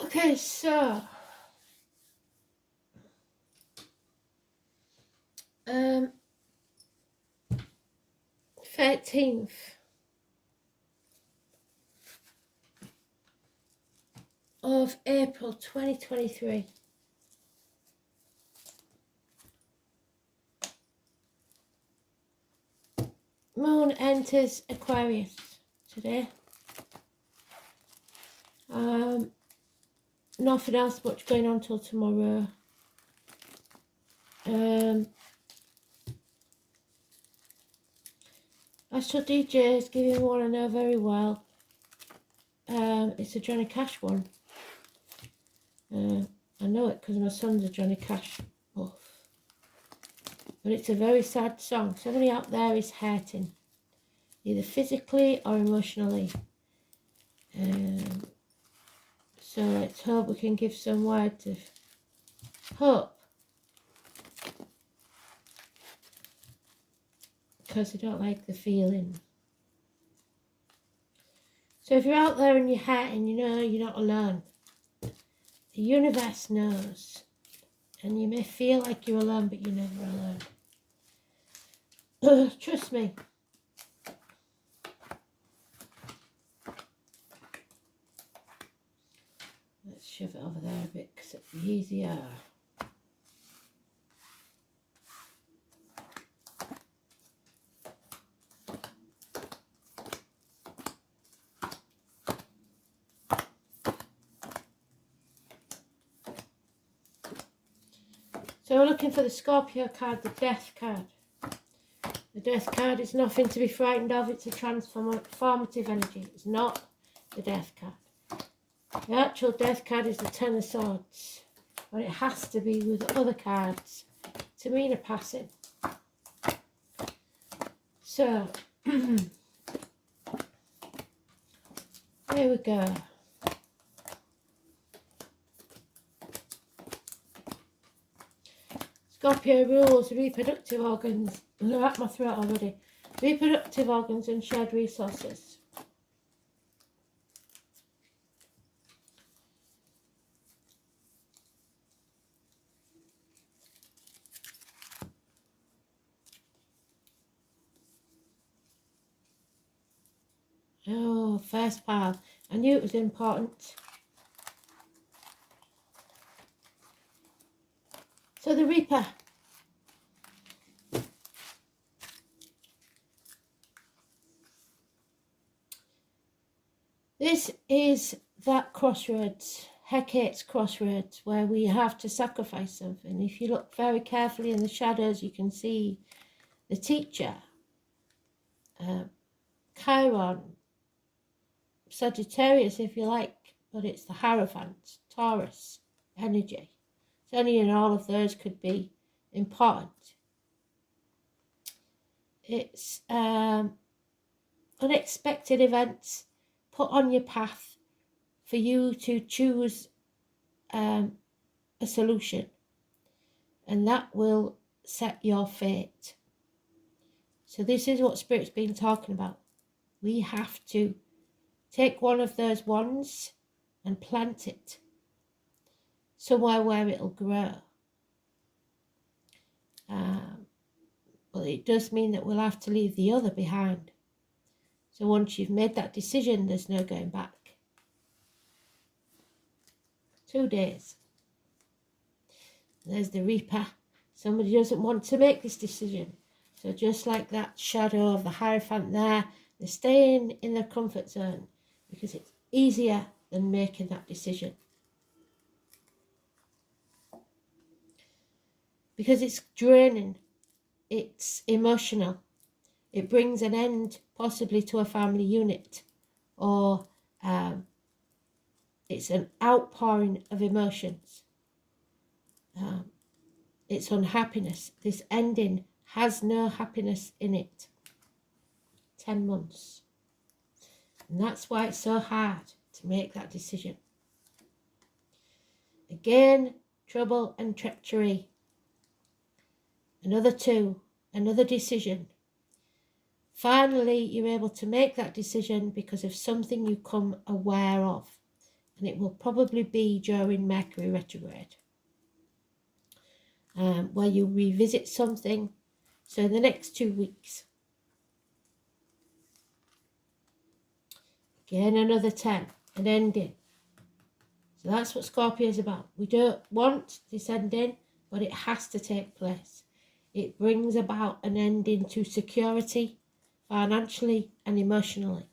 Okay, so 13th of April 2023. Moon enters Aquarius today. Nothing else much going on till tomorrow. Astro DJ is giving one I know very well. It's a Johnny Cash one. I know it because my son's a Johnny Cash buff. But it's a very sad song. Somebody out there is hurting, either physically or emotionally. So let's hope we can give some words of hope. Because I don't like the feeling. So if you're out there and you're hurting, you know you're not alone. The universe knows. And you may feel like you're alone, but you're never alone. Trust me. Let's shove it over there a bit because it'll be easier. So we're looking for the Scorpio card, the Death card. The Death card is nothing to be frightened of. It's a transformative energy. It's not the Death card. The actual Death card is the Ten of Swords. But it has to be with other cards to mean a passing. So, here we go. Scorpio rules reproductive organs. They're at my throat already. Reproductive organs and shared resources. Oh, first pile. I knew it was important. So the Reaper. This is that crossroads, Hecate's crossroads, where we have to sacrifice something. If you look very carefully in the shadows, you can see the teacher, Chiron, Sagittarius if you like, but it's the Hierophant, Taurus energy. So any and all of those could be important. It's unexpected events put on your path for you to choose a solution, and that will set your fate. So this is what Spirit's been talking about. We have to take one of those wands and plant it somewhere where it'll grow. But it does mean that we'll have to leave the other behind. So once you've made that decision, there's no going back. 2 days. There's the Reaper. Somebody doesn't want to make this decision. So just like that shadow of the Hierophant there, they're staying in their comfort zone because it's easier than making that decision. Because it's draining, it's emotional. It brings an end possibly to a family unit, or it's an outpouring of emotions. It's unhappiness. This ending has no happiness in it. 10 months. And that's why it's so hard to make that decision. Again, trouble and treachery. Another 2, another decision. Finally, you're able to make that decision because of something you come aware of. and it will probably be during Mercury retrograde, where you revisit something. So in the next 2 weeks, again another 10, an ending. So that's what Scorpio is about. We don't want this ending, but it has to take place. It brings about an ending to security, financially and emotionally.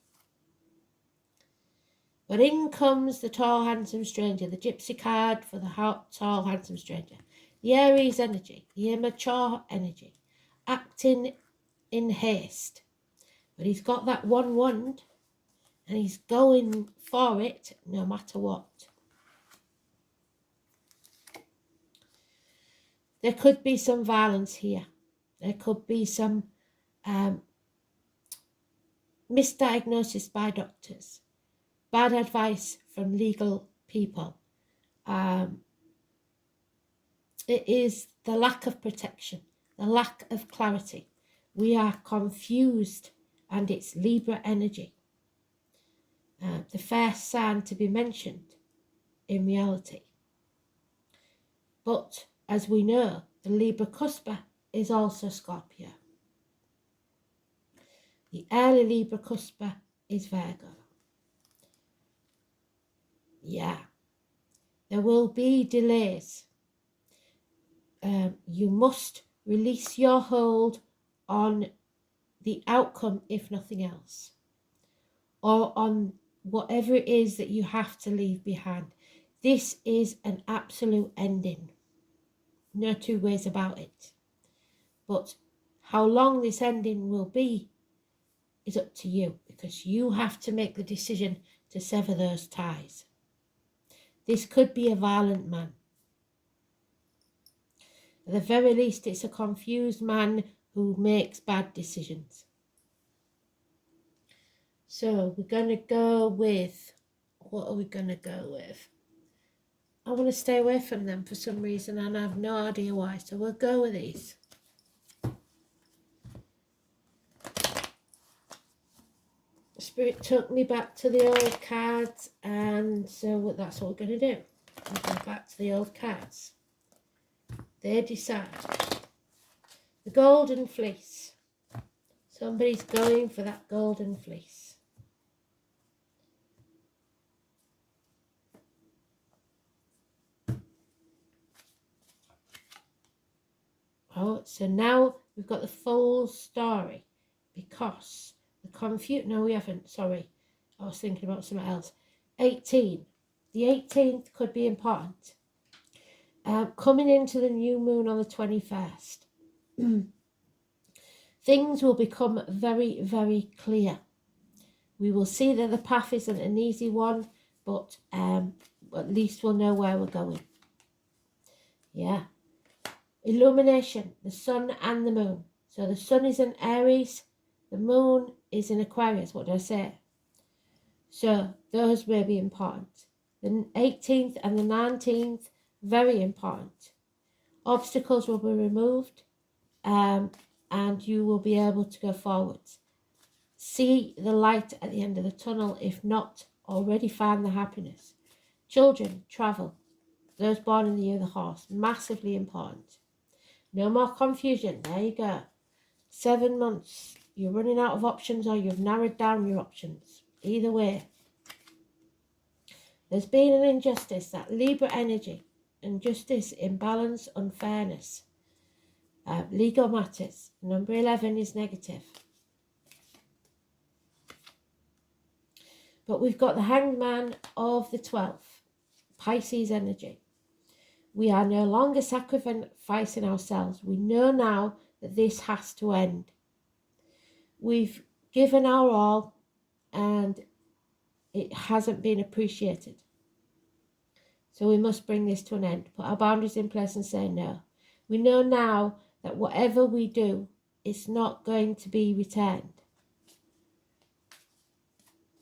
But in comes the tall, handsome stranger, the gypsy card for the tall, handsome stranger. The Aries energy, the immature energy, acting in haste. But he's got that one wand and he's going for it no matter what. There could be some violence here. There could be some misdiagnosis by doctors, bad advice from legal people. It is the lack of protection, the lack of clarity. We are confused, and it's Libra energy. The first sign to be mentioned in reality. But as we know, the Libra cusper is also Scorpio. The early Libra cusper is Virgo. Yeah. There will be delays. You must release your hold on the outcome, if nothing else, or on whatever it is that you have to leave behind. This is an absolute ending. No two ways about it. But how long this ending will be is up to you, because you have to make the decision to sever those ties. This could be a violent man. At the very least, it's a confused man who makes bad decisions. So we're going to go with, what are we going to go with? I want to stay away from them for some reason, and I have no idea why. So we'll go with these. Spirit took me back to the old cards, and so that's what we're going to do. We'll go back to the old cards. They decide. The golden fleece. Somebody's going for that golden fleece. Oh, so now we've got the full story, because no, we haven't, sorry. I was thinking about something else. 18. The 18th could be important. Coming into the new moon on the 21st. Things will become very, very clear. We will see that the path isn't an easy one, but at least we'll know where we're going. Yeah. Illumination, the sun and the moon. So the sun is in Aries, the moon is in Aquarius. What did I say? So those may be important. The 18th and the 19th, very important. Obstacles will be removed, and you will be able to go forwards. See the light at the end of the tunnel. If not, already find the happiness. Children, travel. Those born in the year of the horse, massively important. No more confusion. There you go. 7 months. You're running out of options, or you've narrowed down your options. Either way. There's been an injustice, that Libra energy. Injustice, imbalance, unfairness. Legal matters. Number 11 is negative. But we've got the Hanged Man of the 12th. Pisces energy. We are no longer sacrificing ourselves. We know now that this has to end. We've given our all, and it hasn't been appreciated. So we must bring this to an end. Put our boundaries in place and say no. We know now that whatever we do, it's not going to be returned.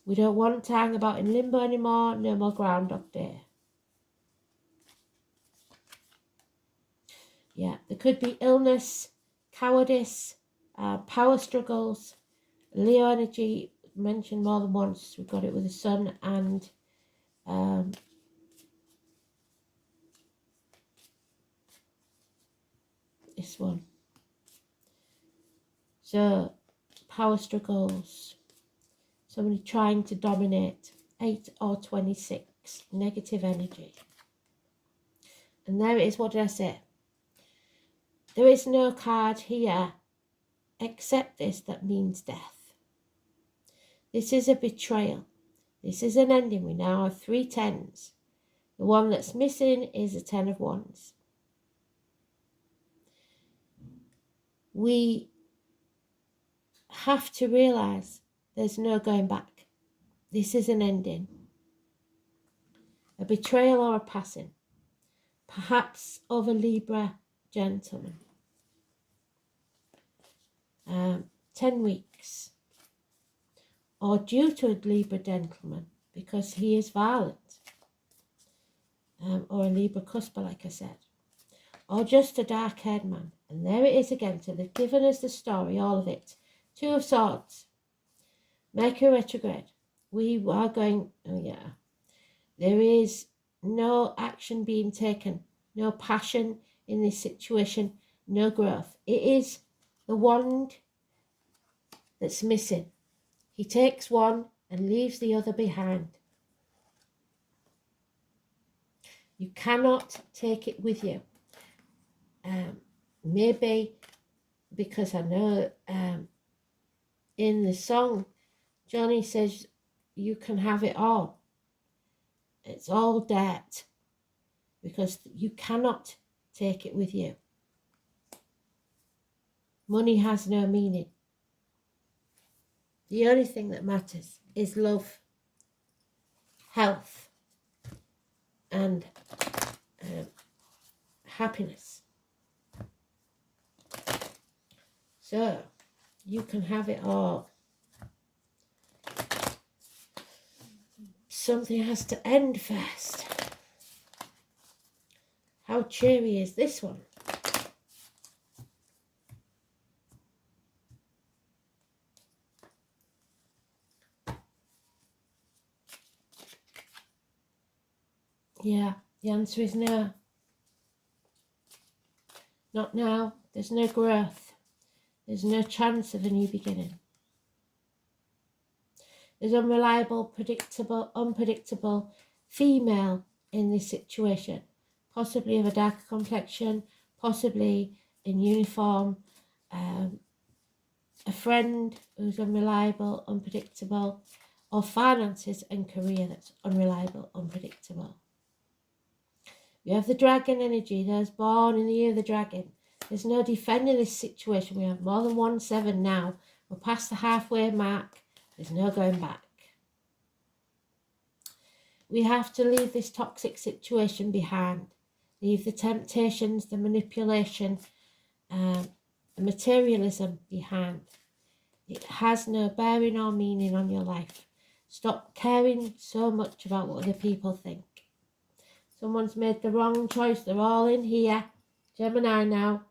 We don't want to hang about in limbo anymore. No more Groundhog Day. Yeah, there could be illness, cowardice, power struggles. Leo energy, mentioned more than once. We've got it with the sun and This one. So, power struggles. Somebody trying to dominate. 8 or 26. Negative energy. And there it is. What did I say? There is no card here except this that means death. This is a betrayal. This is an ending. We now have 3 tens. The one that's missing is a 10 of wands. We have to realise there's no going back. This is an ending. A betrayal or a passing. Perhaps of a Libra gentleman. 10 weeks. Or due to a Libra gentleman because he is violent. Or a Libra cusper, like I said. Or just a dark-haired man. And there it is again. So they've given us the story, all of it. 2 of Swords. Mercury retrograde. We are going, oh yeah. There is no action being taken. No passion in this situation. No growth. It is the wand that's missing. He takes one and leaves the other behind. You cannot take it with you. Maybe because I know in the song, Johnny says, you can have it all. It's all debt because you cannot take it with you. Money has no meaning. The only thing that matters is love, health, and happiness. So, you can have it all. Something has to end first. How cheery is this one? Yeah, the answer is no. Not now. There's no growth. There's no chance of a new beginning. There's unreliable, unpredictable female in this situation. Possibly of a darker complexion, possibly in uniform. A friend who's unreliable, unpredictable, or finances and career that's unreliable, unpredictable. You have the dragon energy, those born in the year of the dragon. There's no defending this situation. We have more than 1-7 now. We're past the halfway mark. There's no going back. We have to leave this toxic situation behind. Leave the temptations, the manipulation, the materialism behind. It has no bearing or meaning on your life. Stop caring so much about what other people think. Someone's made the wrong choice. They're all in here. Gemini now.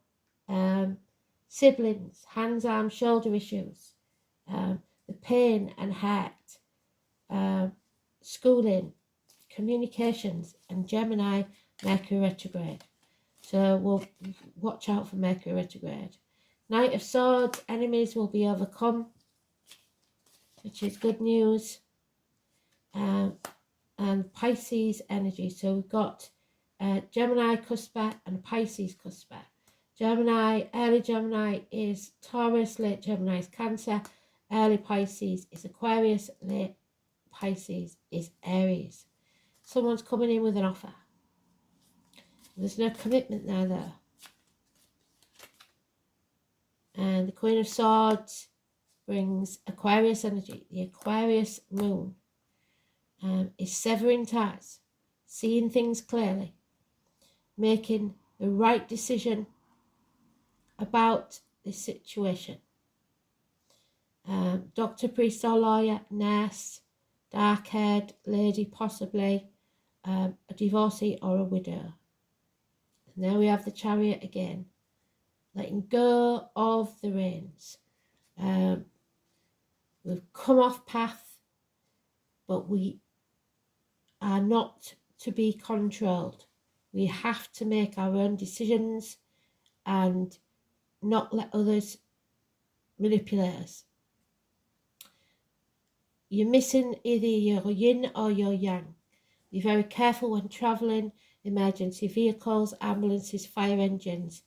Siblings, hands, arms, shoulder issues. The pain and hurt. Schooling, communications, and Gemini, Mercury retrograde. So we'll watch out for Mercury retrograde. Knight of Swords, enemies will be overcome, which is good news. And Pisces energy. So we've got Gemini cusper and Pisces cusper. Gemini, early Gemini is Taurus, late Gemini is Cancer, early Pisces is Aquarius, late Pisces is Aries. Someone's coming in with an offer. There's no commitment there though. And the Queen of Swords brings Aquarius energy. The Aquarius moon is severing ties, seeing things clearly, making the right decision about this situation. Doctor, priest or lawyer, nurse, dark-haired lady, possibly a divorcee or a widow. And there we have the Chariot again, letting go of the reins. We've come off path, but we are not to be controlled. We have to make our own decisions and not let others manipulate us. You're missing either your yin or your yang. Be very careful when travelling, emergency vehicles, ambulances, fire engines,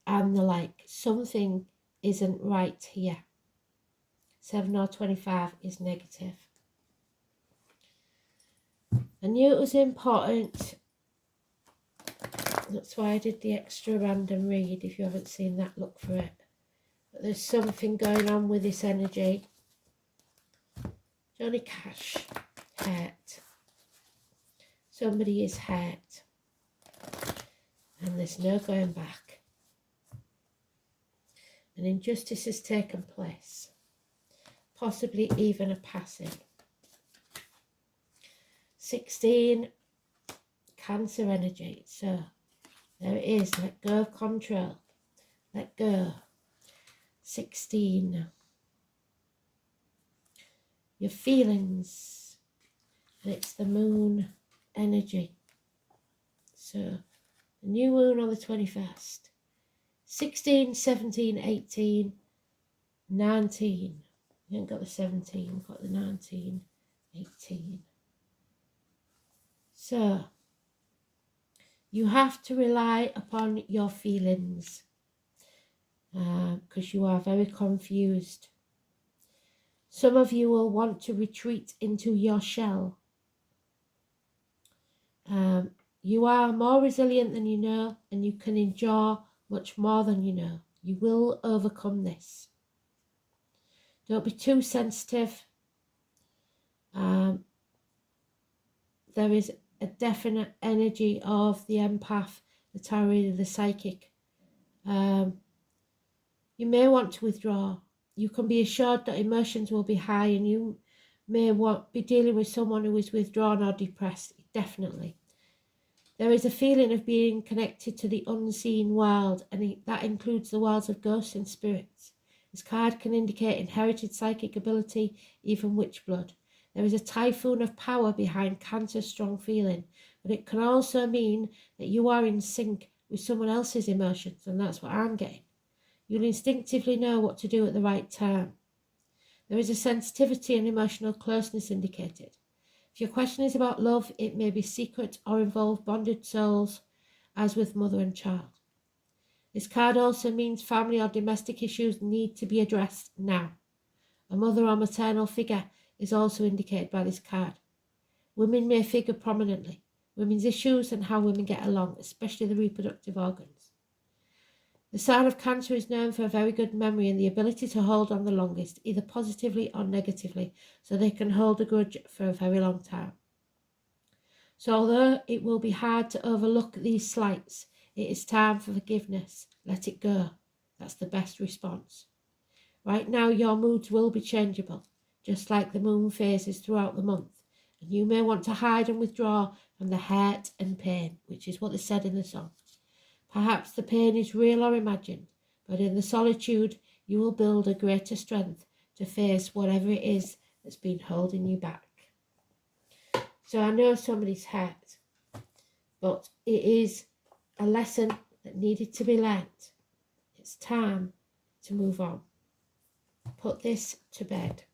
and the like. Something isn't right here. 7 or 25 is negative. I knew it was important. That's why I did the extra random read. If you haven't seen that, look for it. But there's something going on with this energy. Johnny Cash, hurt. Somebody is hurt. And there's no going back. An injustice has taken place. Possibly even a passing. 16, Cancer energy. So there it is. Let go of control. Let go. 16. Your feelings. And it's the moon energy. So the new moon on the 21st. 16, 17, 18, 19. We haven't got the 17, we've got the 19, 18. So you have to rely upon your feelings because you are very confused. Some of you will want to retreat into your shell. You are more resilient than you know, and you can endure much more than you know. You will overcome this. Don't be too sensitive. There is a definite energy of the empath, the tarot, the psychic. You may want to withdraw. You can be assured that emotions will be high, and you may be dealing with someone who is withdrawn or depressed. Definitely. There is a feeling of being connected to the unseen world, and that includes the worlds of ghosts and spirits. This card can indicate inherited psychic ability, even witch blood. There is a typhoon of power behind Cancer's strong feeling, but it can also mean that you are in sync with someone else's emotions, and that's what I'm getting. You'll instinctively know what to do at the right time. There is a sensitivity and emotional closeness indicated. If your question is about love, it may be secret or involve bonded souls, as with mother and child. This card also means family or domestic issues need to be addressed now. A mother or maternal figure is also indicated by this card. Women may figure prominently. Women's issues and how women get along, especially the reproductive organs. The sign of Cancer is known for a very good memory and the ability to hold on the longest, either positively or negatively, so they can hold a grudge for a very long time. So although it will be hard to overlook these slights, it is time for forgiveness. Let it go. That's the best response. Right now, your moods will be changeable, just like the moon phases throughout the month, and you may want to hide and withdraw from the hurt and pain, which is what they said in the song. Perhaps the pain is real or imagined, but in the solitude, you will build a greater strength to face whatever it is that's been holding you back. So I know somebody's hurt, but it is a lesson that needed to be learnt. It's time to move on. Put this to bed.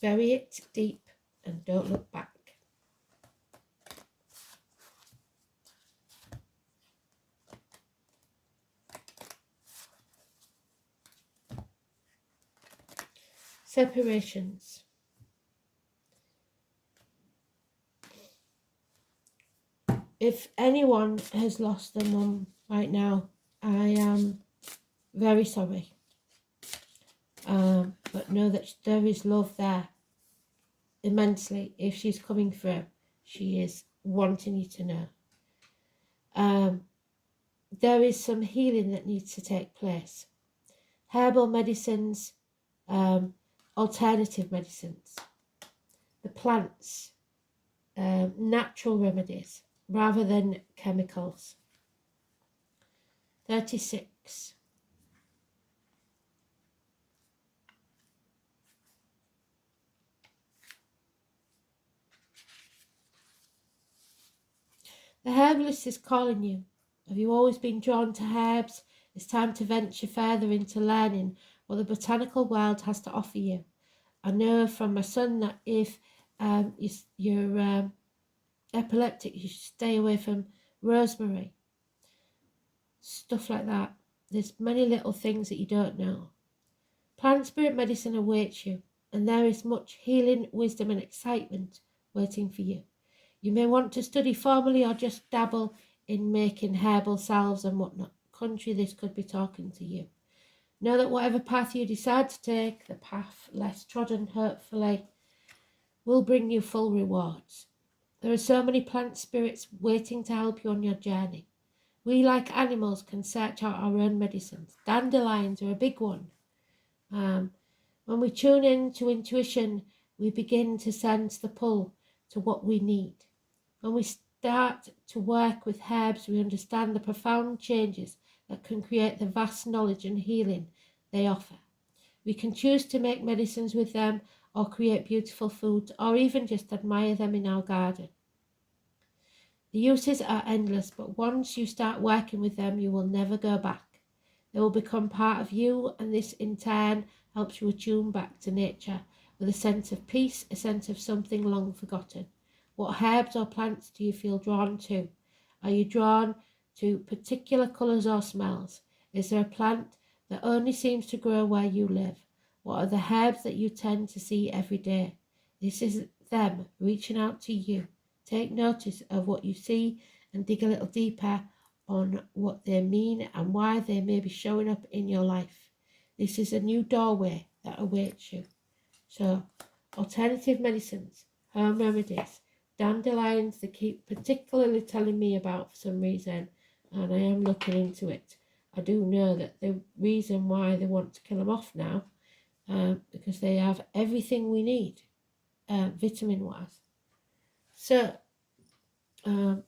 Bury it deep and don't look back. Separations. If anyone has lost their mum right now, I am very sorry. But know that there is love there immensely. If she's coming through, she is wanting you to know. There is some healing that needs to take place. Herbal medicines, alternative medicines, the plants, natural remedies rather than chemicals. 36. The herbalist is calling you. Have you always been drawn to herbs? It's time to venture further into learning what the botanical world has to offer you. I know from my son that if you're epileptic, you should stay away from rosemary, stuff like that. There's many little things that you don't know. Plant spirit medicine awaits you, and there is much healing, wisdom and excitement waiting for you. You may want to study formally or just dabble in making herbal salves and whatnot. Country, this could be talking to you. Know that whatever path you decide to take, the path less trodden, hopefully, will bring you full rewards. There are so many plant spirits waiting to help you on your journey. We, like animals, can search out our own medicines. Dandelions are a big one. When we tune in to intuition, we begin to sense the pull to what we need. When we start to work with herbs, we understand the profound changes that can create the vast knowledge and healing they offer. We can choose to make medicines with them, or create beautiful foods, or even just admire them in our garden. The uses are endless, but once you start working with them, you will never go back. They will become part of you, and this in turn helps you attune back to nature with a sense of peace, a sense of something long forgotten. What herbs or plants do you feel drawn to? Are you drawn to particular colours or smells? Is there a plant that only seems to grow where you live? What are the herbs that you tend to see every day? This is them reaching out to you. Take notice of what you see and dig a little deeper on what they mean and why they may be showing up in your life. This is a new doorway that awaits you. So, alternative medicines, home remedies, dandelions they keep particularly telling me about for some reason, and I am looking into it. I do know that the reason why they want to kill them off now, because they have everything we need, vitamin-wise. So, even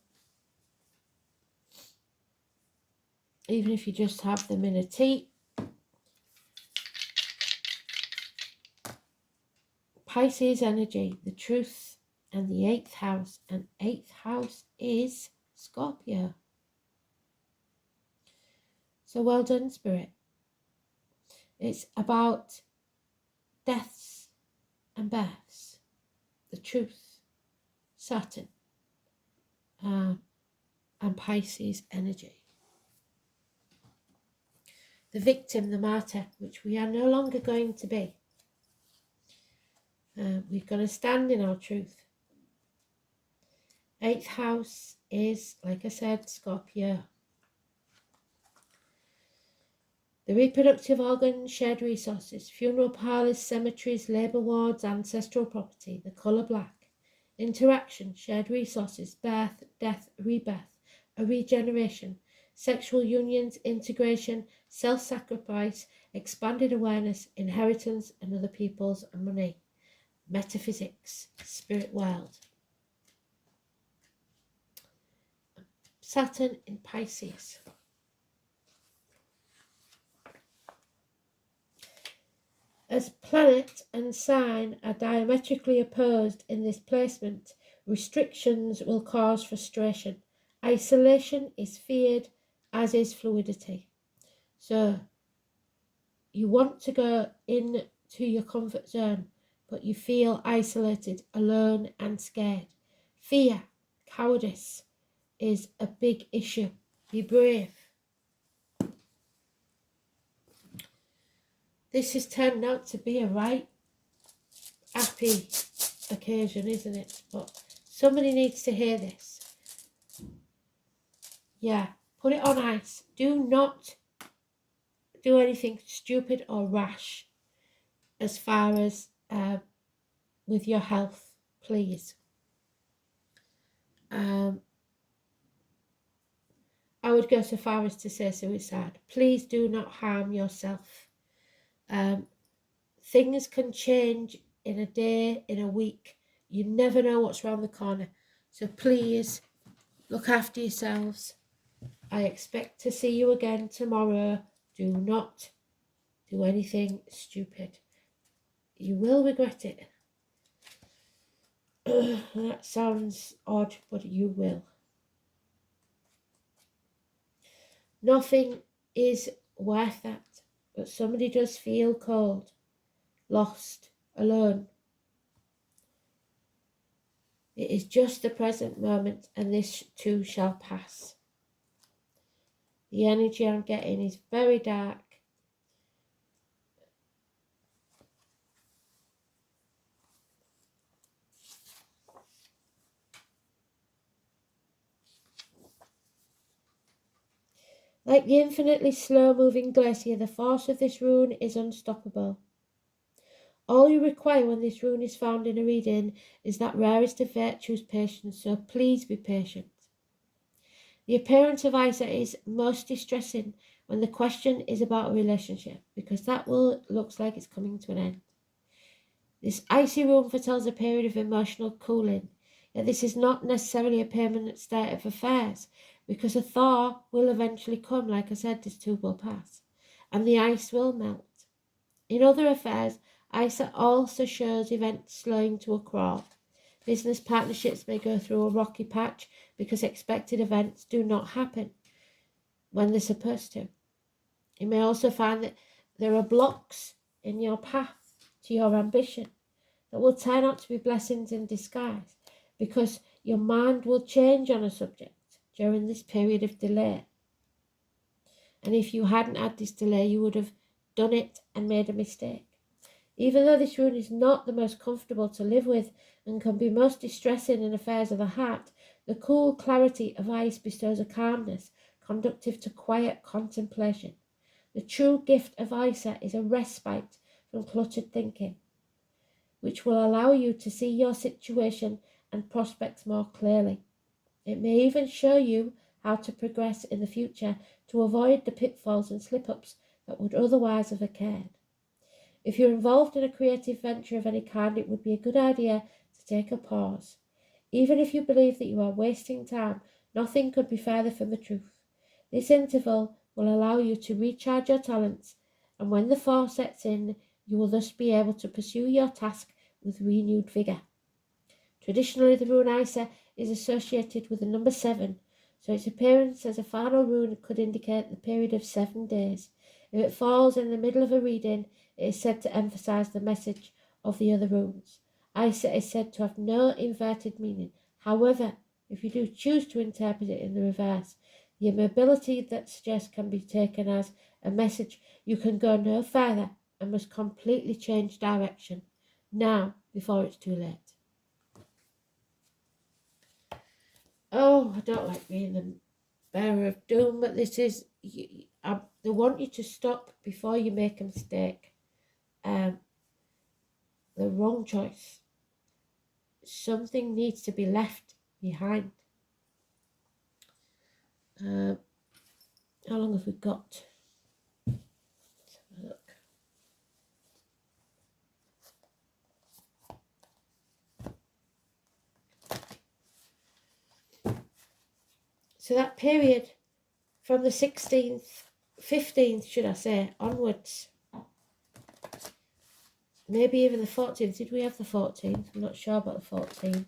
if you just have them in a tea. Pisces energy, the truth, and the 8th house. And 8th house is Scorpio. So well done, Spirit. It's about deaths and births, the truth, Saturn, and Pisces energy. The victim, the martyr, which we are no longer going to be. We're going to stand in our truth. 8th house is, like I said, Scorpio. The reproductive organs, shared resources, funeral parlours, cemeteries, labour wards, ancestral property, the colour black. Interaction, shared resources, birth, death, rebirth, a regeneration, sexual unions, integration, self-sacrifice, expanded awareness, inheritance and other people's and money. Metaphysics, spirit world. Saturn in Pisces. As planet and sign are diametrically opposed in this placement, restrictions will cause frustration. Isolation is feared, as is fluidity. So you want to go into your comfort zone, but you feel isolated, alone and scared. Fear, cowardice is a big issue. Be brave. This has turned out to be a right happy occasion, isn't it? But somebody needs to hear this. Yeah, put it on ice. Do not do anything stupid or rash as far as with your health, please. I would go so far as to say suicide. Please do not harm yourself. Things can change in a day, in a week. You never know what's around the corner. So please look after yourselves. I expect to see you again tomorrow. Do not do anything stupid. You will regret it. That sounds odd, but you will. Nothing is worth that, but somebody does feel cold, lost, alone. It is just the present moment, and this too shall pass. The energy I'm getting is very dark. Like the infinitely slow-moving glacier, the force of this rune is unstoppable. All you require when this rune is found in a reading is that rarest of virtues, patience, so please be patient. The appearance of Isa is most distressing when the question is about a relationship, because that looks like it's coming to an end. This icy rune foretells a period of emotional cooling, yet this is not necessarily a permanent state of affairs, because a thaw will eventually come. Like I said, this too will pass, and the ice will melt. In other affairs, Isa also shows events slowing to a crawl. Business partnerships may go through a rocky patch because expected events do not happen when they're supposed to. You may also find that there are blocks in your path to your ambition that will turn out to be blessings in disguise, because your mind will change on a subject during this period of delay. And if you hadn't had this delay, you would have done it and made a mistake. Even though this rune is not the most comfortable to live with and can be most distressing in affairs of the heart, the cool clarity of ice bestows a calmness conducive to quiet contemplation. The true gift of Isa is a respite from cluttered thinking, which will allow you to see your situation and prospects more clearly. It may even show you how to progress in the future to avoid the pitfalls and slip-ups that would otherwise have occurred. If you're involved in a creative venture of any kind, it would be a good idea to take a pause. Even if you believe that you are wasting time, nothing could be further from the truth. This interval will allow you to recharge your talents, and when the thaw sets in, you will thus be able to pursue your task with renewed vigour. Traditionally, the rune Isa is associated with the number 7, so its appearance as a final rune could indicate the period of 7 days. If it falls in the middle of a reading, it is said to emphasize the message of the other runes. Isa is said to have no inverted meaning. However, if you do choose to interpret it in the reverse, the immobility that suggests can be taken as a message you can go no further and must completely change direction now before it's too late. Oh, I don't like being the bearer of doom, but this is, they want you to stop before you make a mistake. The wrong choice. Something needs to be left behind. How long have we got? Let's have a look. So that period from the 16th, 15th, should I say, onwards, maybe even the 14th. Did we have the 14th? I'm not sure about the 14th.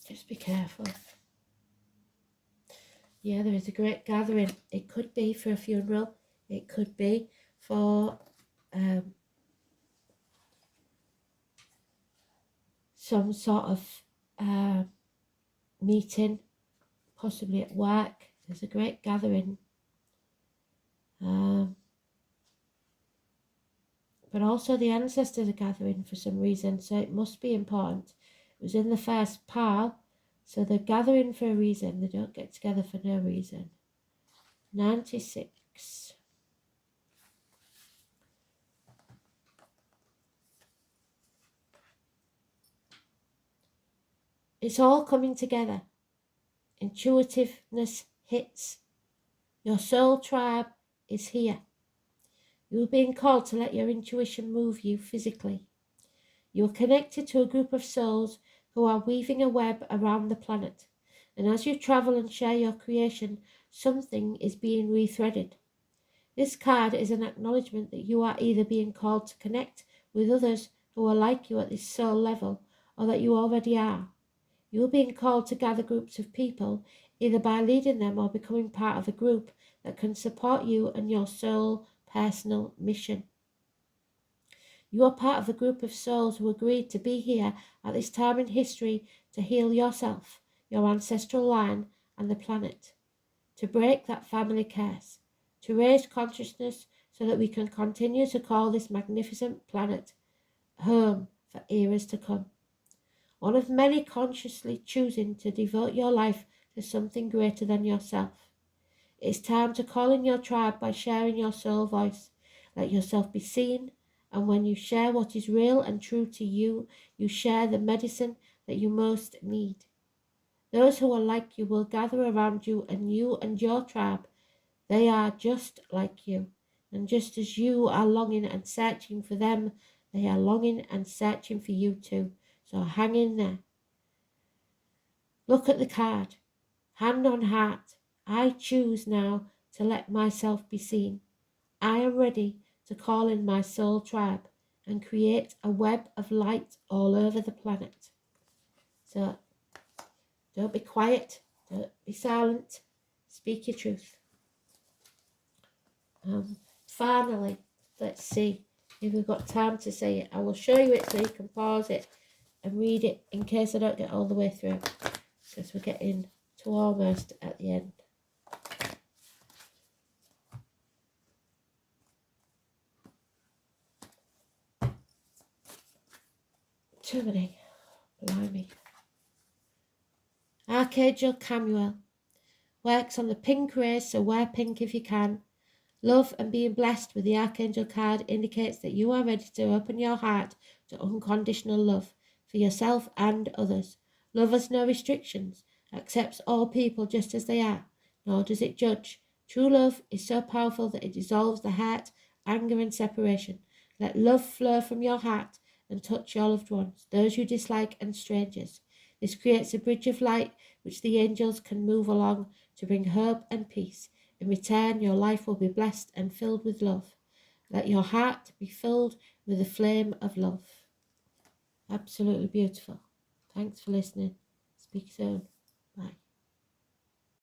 Just be careful. Yeah, there is a great gathering. It could be for a funeral. It could be for some sort of meeting, possibly at work. There's a great gathering. But also the ancestors are gathering for some reason, so it must be important. It was in the first pile, so they're gathering for a reason. They don't get together for no reason. 96. It's all coming together. Intuitiveness hits. Your soul tribe is here. You are being called to let your intuition move you physically. You are connected to a group of souls who are weaving a web around the planet. And as you travel and share your creation, something is being rethreaded. This card is an acknowledgement that you are either being called to connect with others who are like you at this soul level, or that you already are. You are being called to gather groups of people, either by leading them or becoming part of a group that can support you and your soul personal mission. You are part of a group of souls who agreed to be here at this time in history to heal yourself, your ancestral line, and the planet, to break that family curse, to raise consciousness so that we can continue to call this magnificent planet home for eras to come. One of many consciously choosing to devote your life to something greater than yourself. It's time to call in your tribe by sharing your soul voice. Let yourself be seen, and when you share what is real and true to you, you share the medicine that you most need. Those who are like you will gather around you and your tribe. They are just like you. And just as you are longing and searching for them, they are longing and searching for you too. So hang in there. Look at the card. Hand on heart. I choose now to let myself be seen. I am ready to call in my soul tribe and create a web of light all over the planet. So don't be quiet. Don't be silent. Speak your truth. Finally, let's see if we've got time to say it. I will show you it so you can pause it and read it in case I don't get all the way through, because we're getting to almost at the end. Too many. Blimey. Archangel Camuel works on the pink rays, so wear pink if you can. Love and being blessed with the Archangel card indicates that you are ready to open your heart to unconditional love for yourself and others. Love has no restrictions, accepts all people just as they are, nor does it judge. True love is so powerful that it dissolves the hurt, anger and separation. Let love flow from your heart and touch your loved ones, those you dislike and strangers. This creates a bridge of light which the angels can move along to bring hope and peace. In return, your life will be blessed and filled with love. Let your heart be filled with the flame of love. Absolutely beautiful. Thanks for listening. Speak soon.